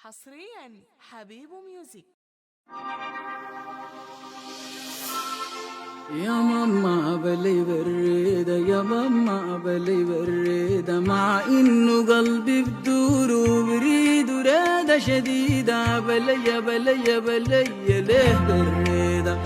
حصريا حبيبو ميوزك. يا ماما بلي بريدة، يا ماما بلي بريدة، مع إنه قلبي بدور وبريد ورادة شديدة. بلي بلي بلي ليه بريدة؟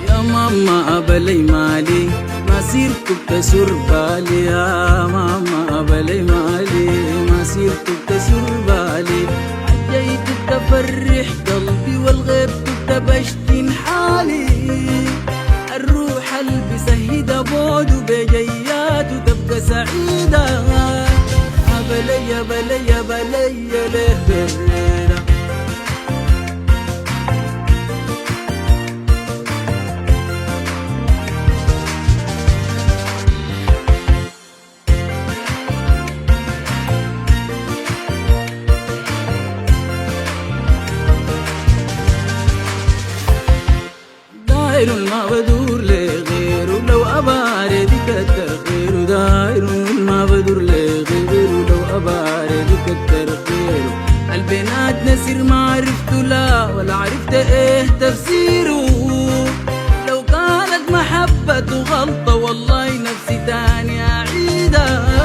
يا ماما بلي مالي ما سيرت بتسر بالي، يا ماما بلي مالي ما سيرت بتسر بالي. عجيت تفرح قلبي والغيب تبشتين حالي. الروح اللي سهيدة بود وبجيات وتبقى سعيدة. بلي بلي بلي ليه بريدة؟ داير ما بدور لغيره، لو أبارد كتر خيره. داير ما بدور لغيره، لو أبارد كتر خيره. البنات نسير ما عرفته لا ولا عرفت ايه تفسيره. لو كانت محبته غلطة والله نفسي تاني أعيدها.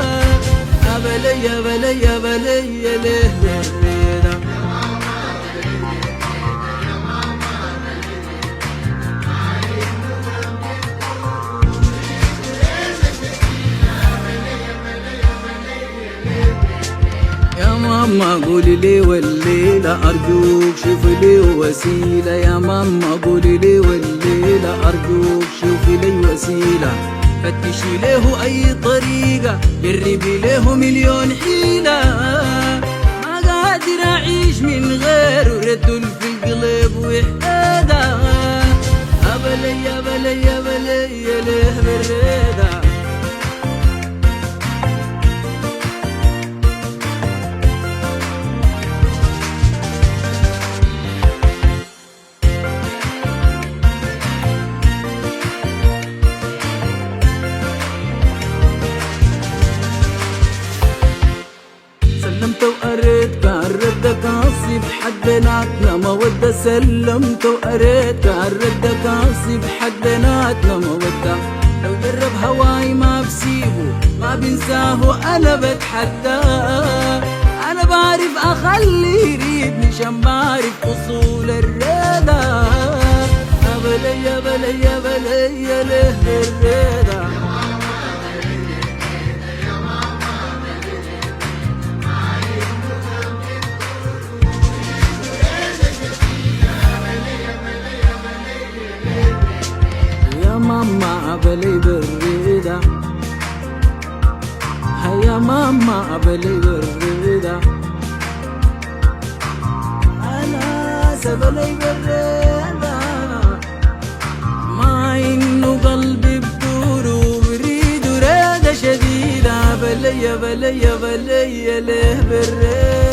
بلي بلي بلي ليه بريدة؟ يا ماما قولي لي والليلة أرجوك شوفي لي وسيلة. يا ماما قولي لي والليلة أرجوك شوفي لي وسيلة. فتشي له أي طريقة، جربي له مليون حيلة. ما قادر أعيش من غيره، ردل في القلب وحدة. بلي بلي بلي ليه بريدة؟ سلمت وقريت كان ردك عصيب حد بيناتنا مودة. سلمت وقريت كان ردك عصيب حد بيناتنا مودة. لو جرب هواي ما بسيبه ما بنساه أنا بتحداه. أنا بعرف أخلي يريدني عشان بعرف أصول الرضا. بلي بلي بلي ليه الرضا؟ يا ماما بلي بريدة، يا ماما بلي بريدة. أنا سبلي بريدة، مع إنه قلبي بدور وبريد ورادة شديدة. بلي بلي بلي ليه بريدة؟